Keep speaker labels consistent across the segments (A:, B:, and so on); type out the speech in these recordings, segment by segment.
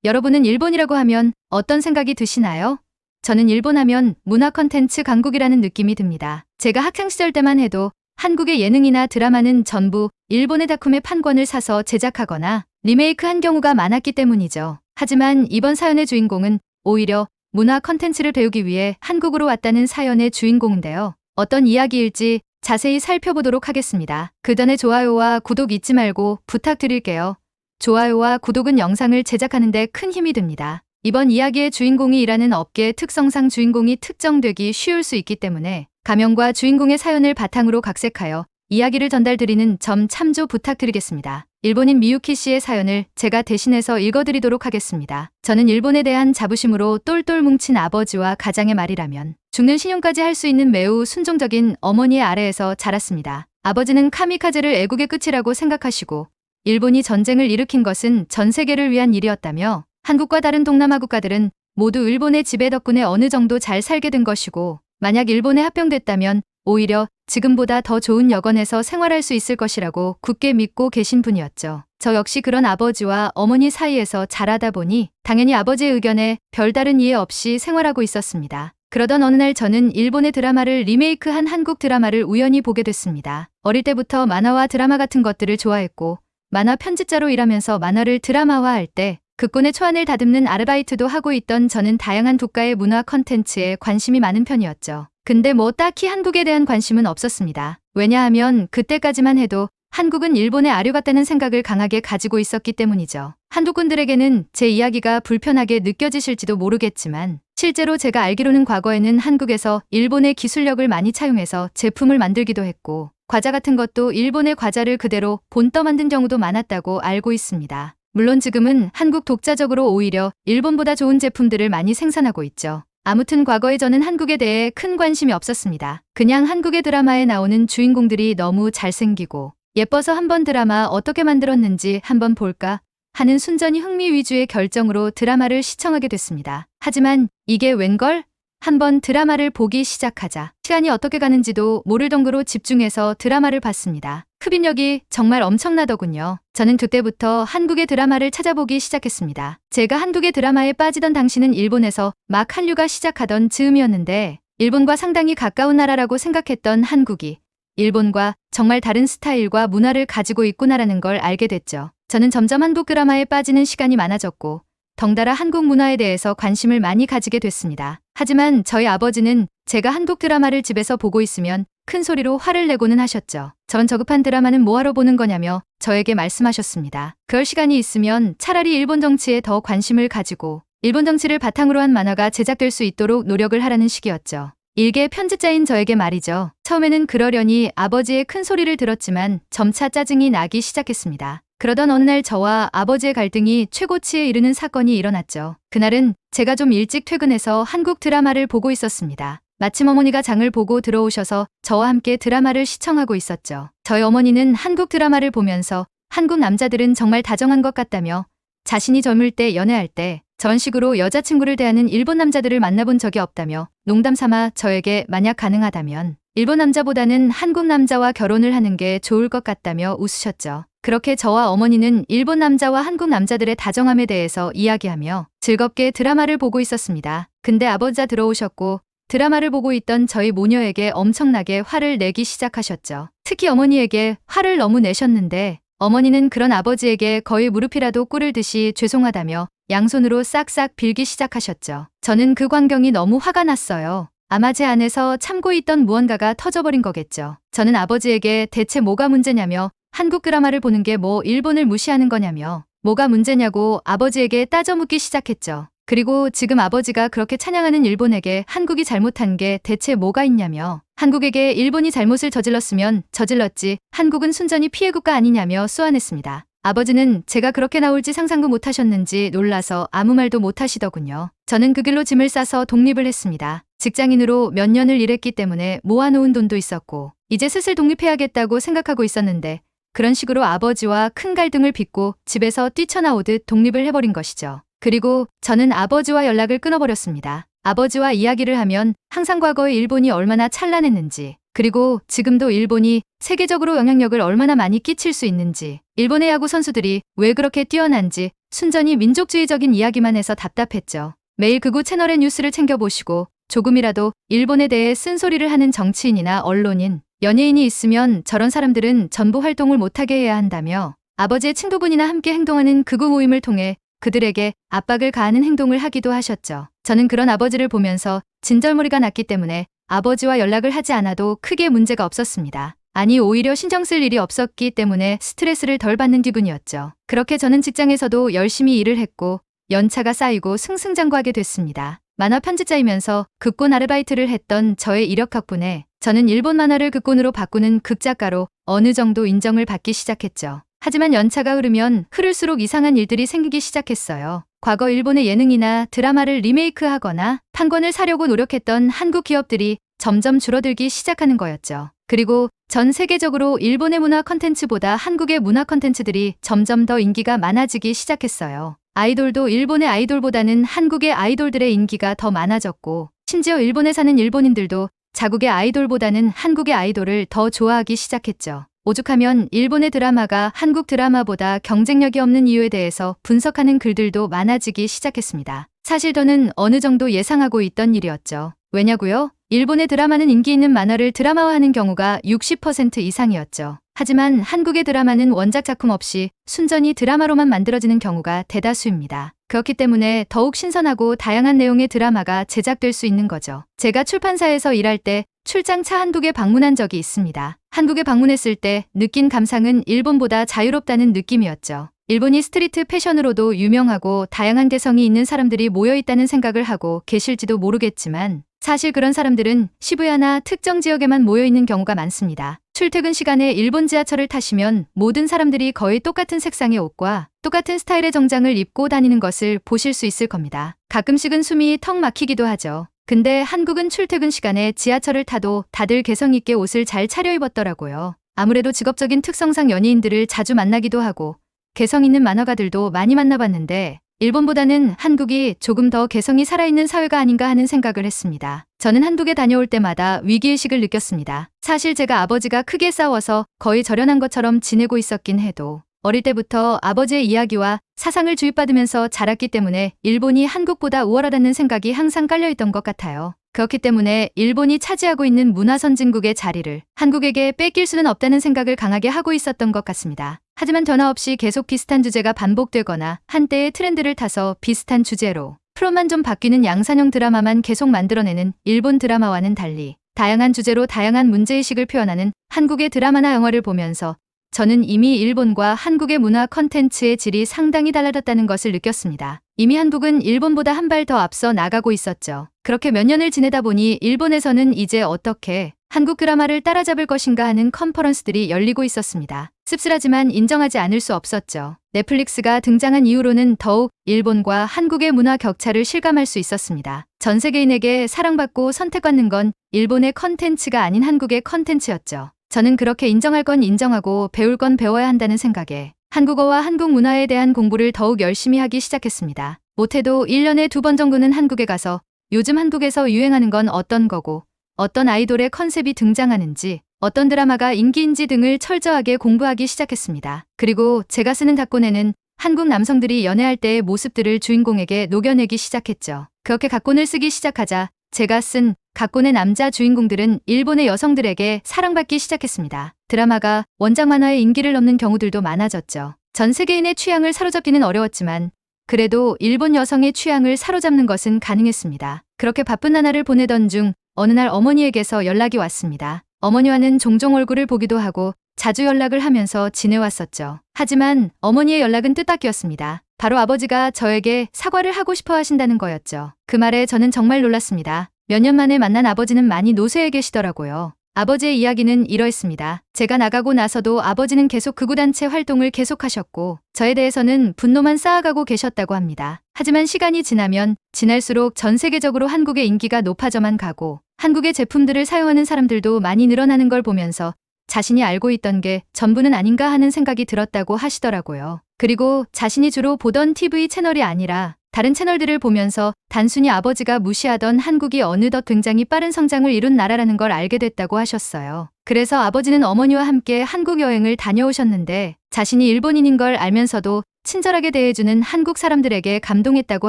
A: 여러분은 일본이라고 하면 어떤 생각이 드시나요? 저는 일본 하면 문화 컨텐츠 강국이라는 느낌이 듭니다. 제가 학창시절 때만 해도 한국의 예능이나 드라마는 전부 일본의 다큐의 판권을 사서 제작하거나 리메이크한 경우가 많았기 때문이죠. 하지만 이번 사연의 주인공은 오히려 문화 컨텐츠를 배우기 위해 한국으로 왔다는 사연의 주인공인데요. 어떤 이야기일지 자세히 살펴보도록 하겠습니다. 그 전에 좋아요와 구독 잊지 말고 부탁드릴게요. 좋아요와 구독은 영상을 제작하는 데 큰 힘이 됩니다. 이번 이야기의 주인공이 일하는 업계의 특성상 주인공이 특정되기 쉬울 수 있기 때문에 가명과 주인공의 사연을 바탕으로 각색하여 이야기를 전달드리는 점 참조 부탁드리겠습니다. 일본인 미유키 씨의 사연을 제가 대신해서 읽어드리도록 하겠습니다. 저는 일본에 대한 자부심으로 똘똘 뭉친 아버지와 가장의 말이라면 죽는 신용까지 할 수 있는 매우 순종적인 어머니의 아래에서 자랐습니다. 아버지는 카미카제를 애국의 끝이라고 생각하시고 일본이 전쟁을 일으킨 것은 전 세계를 위한 일이었다며 한국과 다른 동남아 국가들은 모두 일본의 지배 덕분에 어느 정도 잘 살게 된 것이고 만약 일본에 합병됐다면 오히려 지금보다 더 좋은 여건에서 생활할 수 있을 것이라고 굳게 믿고 계신 분이었죠. 저 역시 그런 아버지와 어머니 사이에서 자라다 보니 당연히 아버지의 의견에 별다른 이해 없이 생활하고 있었습니다. 그러던 어느 날 저는 일본의 드라마를 리메이크한 한국 드라마를 우연히 보게 됐습니다. 어릴 때부터 만화와 드라마 같은 것들을 좋아했고 만화 편집자로 일하면서 만화를 드라마화할 때 극권의 초안을 다듬는 아르바이트도 하고 있던 저는 다양한 국가의 문화 컨텐츠에 관심이 많은 편이었죠. 근데 뭐 딱히 한국에 대한 관심은 없었습니다. 왜냐하면 그때까지만 해도 한국은 일본의 아류 같다는 생각을 강하게 가지고 있었기 때문이죠. 한국분들에게는 제 이야기가 불편하게 느껴지실지도 모르겠지만 실제로 제가 알기로는 과거에는 한국에서 일본의 기술력을 많이 차용해서 제품을 만들기도 했고 과자 같은 것도 일본의 과자를 그대로 본떠 만든 경우도 많았다고 알고 있습니다. 물론 지금은 한국 독자적으로 오히려 일본보다 좋은 제품들을 많이 생산하고 있죠. 아무튼 과거에 저는 한국에 대해 큰 관심이 없었습니다. 그냥 한국의 드라마에 나오는 주인공들이 너무 잘생기고 예뻐서 한번 드라마 어떻게 만들었는지 한번 볼까 하는 순전히 흥미 위주의 결정으로 드라마를 시청하게 됐습니다. 하지만 이게 웬걸? 한번 드라마를 보기 시작하자 시간이 어떻게 가는지도 모를 정도로 집중해서 드라마를 봤습니다. 흡입력이 정말 엄청나더군요. 저는 그때부터 한국의 드라마를 찾아보기 시작했습니다. 제가 한국의 드라마에 빠지던 당시는 일본에서 막 한류가 시작하던 즈음이었는데 일본과 상당히 가까운 나라라고 생각했던 한국이 일본과 정말 다른 스타일과 문화를 가지고 있구나라는 걸 알게 됐죠. 저는 점점 한국 드라마에 빠지는 시간이 많아졌고 덩달아 한국 문화에 대해서 관심을 많이 가지게 됐습니다. 하지만 저희 아버지는 제가 한국 드라마를 집에서 보고 있으면 큰 소리로 화를 내고는 하셨죠. 전 저급한 드라마는 뭐하러 보는 거냐며 저에게 말씀하셨습니다. 그럴 시간이 있으면 차라리 일본 정치에 더 관심을 가지고 일본 정치를 바탕으로 한 만화가 제작될 수 있도록 노력을 하라는 식이었죠. 일개 편집자인 저에게 말이죠. 처음에는 그러려니 아버지의 큰 소리를 들었지만 점차 짜증이 나기 시작했습니다. 그러던 어느 날 저와 아버지의 갈등이 최고치에 이르는 사건이 일어났죠. 그날은 제가 좀 일찍 퇴근해서 한국 드라마를 보고 있었습니다. 마침 어머니가 장을 보고 들어오셔서 저와 함께 드라마를 시청하고 있었죠. 저희 어머니는 한국 드라마를 보면서 한국 남자들은 정말 다정한 것 같다며 자신이 젊을 때 연애할 때 저런 식으로 여자친구를 대하는 일본 남자들을 만나본 적이 없다며 농담 삼아 저에게 만약 가능하다면 일본 남자보다는 한국 남자와 결혼을 하는 게 좋을 것 같다며 웃으셨죠. 그렇게 저와 어머니는 일본 남자와 한국 남자들의 다정함에 대해서 이야기하며 즐겁게 드라마를 보고 있었습니다. 근데 아버지가 들어오셨고 드라마를 보고 있던 저희 모녀에게 엄청나게 화를 내기 시작하셨죠. 특히 어머니에게 화를 너무 내셨는데 어머니는 그런 아버지에게 거의 무릎이라도 꿇을 듯이 죄송하다며 양손으로 싹싹 빌기 시작하셨죠. 저는 그 광경이 너무 화가 났어요. 아마 제 안에서 참고 있던 무언가가 터져버린 거겠죠. 저는 아버지에게 대체 뭐가 문제냐며 한국 드라마를 보는 게 뭐 일본을 무시하는 거냐며 뭐가 문제냐고 아버지에게 따져 묻기 시작했죠. 그리고 지금 아버지가 그렇게 찬양하는 일본에게 한국이 잘못한 게 대체 뭐가 있냐며 한국에게 일본이 잘못을 저질렀으면 저질렀지 한국은 순전히 피해국가 아니냐며 쏘아냈습니다. 아버지는 제가 그렇게 나올지 상상도 못하셨는지 놀라서 아무 말도 못하시더군요. 저는 그 길로 짐을 싸서 독립을 했습니다. 직장인으로 몇 년을 일했기 때문에 모아놓은 돈도 있었고 이제 슬슬 독립해야겠다고 생각하고 있었는데 그런 식으로 아버지와 큰 갈등을 빚고 집에서 뛰쳐나오듯 독립을 해버린 것이죠. 그리고 저는 아버지와 연락을 끊어버렸습니다. 아버지와 이야기를 하면 항상 과거에 일본이 얼마나 찬란했는지 그리고 지금도 일본이 세계적으로 영향력을 얼마나 많이 끼칠 수 있는지 일본의 야구 선수들이 왜 그렇게 뛰어난지 순전히 민족주의적인 이야기만 해서 답답했죠. 매일 극우 채널의 뉴스를 챙겨보시고 조금이라도 일본에 대해 쓴소리를 하는 정치인이나 언론인, 연예인이 있으면 저런 사람들은 전부 활동을 못하게 해야 한다며 아버지의 친구분이나 함께 행동하는 극우 모임을 통해 그들에게 압박을 가하는 행동을 하기도 하셨죠. 저는 그런 아버지를 보면서 진절머리가 났기 때문에 아버지와 연락을 하지 않아도 크게 문제가 없었습니다. 아니, 오히려 신경 쓸 일이 없었기 때문에 스트레스를 덜 받는 기분이었죠. 그렇게 저는 직장에서도 열심히 일을 했고 연차가 쌓이고 승승장구하게 됐습니다. 만화 편집자이면서 극권 아르바이트를 했던 저의 이력 덕분에 저는 일본 만화를 극권으로 바꾸는 극작가로 어느 정도 인정을 받기 시작했죠. 하지만 연차가 흐르면 흐를수록 이상한 일들이 생기기 시작했어요. 과거 일본의 예능이나 드라마를 리메이크하거나 판권을 사려고 노력했던 한국 기업들이 점점 줄어들기 시작하는 거였죠. 그리고 전 세계적으로 일본의 문화 콘텐츠보다 한국의 문화 콘텐츠들이 점점 더 인기가 많아지기 시작했어요. 아이돌도 일본의 아이돌보다는 한국의 아이돌들의 인기가 더 많아졌고 심지어 일본에 사는 일본인들도 자국의 아이돌보다는 한국의 아이돌을 더 좋아하기 시작했죠. 오죽하면 일본의 드라마가 한국 드라마보다 경쟁력이 없는 이유에 대해서 분석하는 글들도 많아지기 시작했습니다. 사실 저는 어느 정도 예상하고 있던 일이었죠. 왜냐고요? 일본의 드라마는 인기 있는 만화를 드라마화하는 경우가 60% 이상이었죠. 하지만 한국의 드라마는 원작 작품 없이 순전히 드라마로만 만들어지는 경우가 대다수입니다. 그렇기 때문에 더욱 신선하고 다양한 내용의 드라마가 제작될 수 있는 거죠. 제가 출판사에서 일할 때 출장차 한국에 방문한 적이 있습니다. 한국에 방문했을 때 느낀 감상은 일본보다 자유롭다는 느낌이었죠. 일본이 스트리트 패션으로도 유명하고 다양한 개성이 있는 사람들이 모여있다는 생각을 하고 계실지도 모르겠지만 사실 그런 사람들은 시부야나 특정 지역에만 모여있는 경우가 많습니다. 출퇴근 시간에 일본 지하철을 타시면 모든 사람들이 거의 똑같은 색상의 옷과 똑같은 스타일의 정장을 입고 다니는 것을 보실 수 있을 겁니다. 가끔씩은 숨이 턱 막히기도 하죠. 근데 한국은 출퇴근 시간에 지하철을 타도 다들 개성 있게 옷을 잘 차려입었더라고요. 아무래도 직업적인 특성상 연예인들을 자주 만나기도 하고 개성 있는 만화가들도 많이 만나봤는데 일본보다는 한국이 조금 더 개성이 살아있는 사회가 아닌가 하는 생각을 했습니다. 저는 한국에 다녀올 때마다 위기의식을 느꼈습니다. 사실 제가 아버지가 크게 싸워서 거의 절연한 것처럼 지내고 있었긴 해도 어릴 때부터 아버지의 이야기와 사상을 주입받으면서 자랐기 때문에 일본이 한국보다 우월하다는 생각이 항상 깔려있던 것 같아요. 그렇기 때문에 일본이 차지하고 있는 문화선진국의 자리를 한국에게 뺏길 수는 없다는 생각을 강하게 하고 있었던 것 같습니다. 하지만 변화 없이 계속 비슷한 주제가 반복되거나 한때의 트렌드를 타서 비슷한 주제로 프로만 좀 바뀌는 양산형 드라마만 계속 만들어내는 일본 드라마와는 달리 다양한 주제로 다양한 문제의식을 표현하는 한국의 드라마나 영화를 보면서 저는 이미 일본과 한국의 문화 컨텐츠의 질이 상당히 달라졌다는 것을 느꼈습니다. 이미 한국은 일본보다 한 발 더 앞서 나가고 있었죠. 그렇게 몇 년을 지내다 보니 일본에서는 이제 어떻게 한국 드라마를 따라잡을 것인가 하는 컨퍼런스들이 열리고 있었습니다. 씁쓸하지만 인정하지 않을 수 없었죠. 넷플릭스가 등장한 이후로는 더욱 일본과 한국의 문화 격차를 실감할 수 있었습니다. 전 세계인에게 사랑받고 선택받는 건 일본의 컨텐츠가 아닌 한국의 컨텐츠였죠. 저는 그렇게 인정할 건 인정하고 배울 건 배워야 한다는 생각에 한국어와 한국 문화에 대한 공부를 더욱 열심히 하기 시작했습니다. 못해도 1년에 2번 정도는 한국에 가서 요즘 한국에서 유행하는 건 어떤 거고 어떤 아이돌의 컨셉이 등장하는지 어떤 드라마가 인기인지 등을 철저하게 공부하기 시작했습니다. 그리고 제가 쓰는 각본에는 한국 남성들이 연애할 때의 모습들을 주인공에게 녹여내기 시작했죠. 그렇게 각본을 쓰기 시작하자 제가 쓴 각본의 남자 주인공들은 일본의 여성들에게 사랑받기 시작했습니다. 드라마가 원작 만화의 인기를 넘는 경우들도 많아졌죠. 전 세계인의 취향을 사로잡기는 어려웠지만 그래도 일본 여성의 취향을 사로잡는 것은 가능했습니다. 그렇게 바쁜 나날을 보내던 중 어느 날 어머니에게서 연락이 왔습니다. 어머니와는 종종 얼굴을 보기도 하고 자주 연락을 하면서 지내왔었죠. 하지만 어머니의 연락은 뜻밖이었습니다. 바로 아버지가 저에게 사과를 하고 싶어 하신다는 거였죠. 그 말에 저는 정말 놀랐습니다. 몇 년 만에 만난 아버지는 많이 노쇠해 계시더라고요. 아버지의 이야기는 이러했습니다. 제가 나가고 나서도 아버지는 계속 극우단체 활동을 계속하셨고 저에 대해서는 분노만 쌓아가고 계셨다고 합니다. 하지만 시간이 지나면 지날수록 전 세계적으로 한국의 인기가 높아져만 가고 한국의 제품들을 사용하는 사람들도 많이 늘어나는 걸 보면서 자신이 알고 있던 게 전부는 아닌가 하는 생각이 들었다고 하시더라고요. 그리고 자신이 주로 보던 TV 채널이 아니라 다른 채널들을 보면서 단순히 아버지가 무시하던 한국이 어느덧 굉장히 빠른 성장을 이룬 나라라는 걸 알게 됐다고 하셨어요. 그래서 아버지는 어머니와 함께 한국 여행을 다녀오셨는데 자신이 일본인인 걸 알면서도 친절하게 대해주는 한국 사람들에게 감동했다고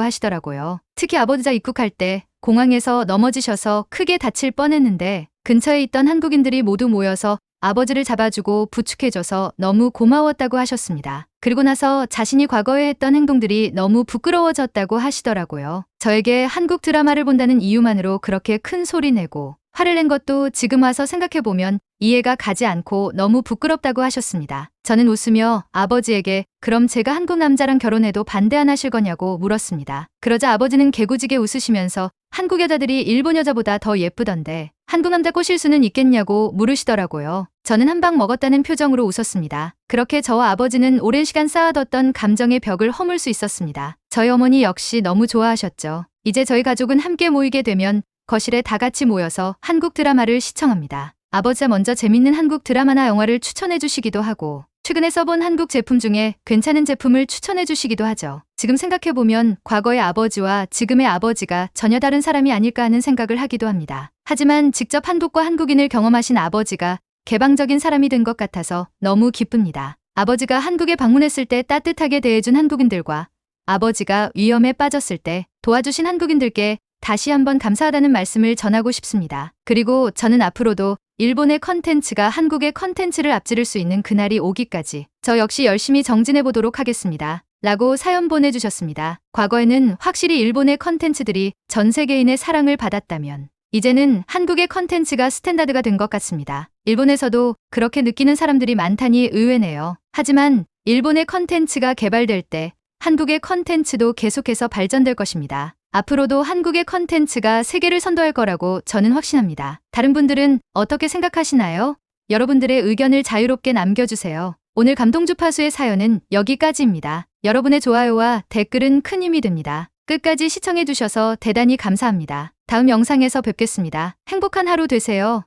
A: 하시더라고요. 특히 아버지가 입국할 때 공항에서 넘어지셔서 크게 다칠 뻔했는데 근처에 있던 한국인들이 모두 모여서 아버지를 잡아주고 부축해줘서 너무 고마웠다고 하셨습니다. 그리고 나서 자신이 과거에 했던 행동들이 너무 부끄러워졌다고 하시더라고요. 저에게 한국 드라마를 본다는 이유만으로 그렇게 큰 소리 내고 화를 낸 것도 지금 와서 생각해보면 이해가 가지 않고 너무 부끄럽다고 하셨습니다. 저는 웃으며 아버지에게 그럼 제가 한국 남자랑 결혼해도 반대 안 하실 거냐고 물었습니다. 그러자 아버지는 개구지게 웃으시면서 한국 여자들이 일본 여자보다 더 예쁘던데 한국 남자 꼬실 수는 있겠냐고 물으시더라고요. 저는 한 방 먹었다는 표정으로 웃었습니다. 그렇게 저와 아버지는 오랜 시간 쌓아뒀던 감정의 벽을 허물 수 있었습니다. 저희 어머니 역시 너무 좋아하셨죠. 이제 저희 가족은 함께 모이게 되면 거실에 다 같이 모여서 한국 드라마를 시청합니다. 아버지가 먼저 재밌는 한국 드라마나 영화를 추천해 주시기도 하고 최근에 써본 한국 제품 중에 괜찮은 제품을 추천해 주시기도 하죠. 지금 생각해보면 과거의 아버지와 지금의 아버지가 전혀 다른 사람이 아닐까 하는 생각을 하기도 합니다. 하지만 직접 한국과 한국인을 경험하신 아버지가 개방적인 사람이 된 것 같아서 너무 기쁩니다. 아버지가 한국에 방문했을 때 따뜻하게 대해준 한국인들과 아버지가 위험에 빠졌을 때 도와주신 한국인들께 다시 한번 감사하다는 말씀을 전하고 싶습니다. 그리고 저는 앞으로도 일본의 컨텐츠가 한국의 컨텐츠를 앞지를 수 있는 그날이 오기까지 저 역시 열심히 정진해 보도록 하겠습니다. 라고 사연 보내주셨습니다. 과거에는 확실히 일본의 컨텐츠들이 전 세계인의 사랑을 받았다면 이제는 한국의 컨텐츠가 스탠다드가 된 것 같습니다. 일본에서도 그렇게 느끼는 사람들이 많다니 의외네요. 하지만 일본의 컨텐츠가 개발될 때 한국의 컨텐츠도 계속해서 발전될 것입니다. 앞으로도 한국의 컨텐츠가 세계를 선도할 거라고 저는 확신합니다. 다른 분들은 어떻게 생각하시나요? 여러분들의 의견을 자유롭게 남겨주세요. 오늘 감동주파수의 사연은 여기까지입니다. 여러분의 좋아요와 댓글은 큰 힘이 됩니다. 끝까지 시청해주셔서 대단히 감사합니다. 다음 영상에서 뵙겠습니다. 행복한 하루 되세요.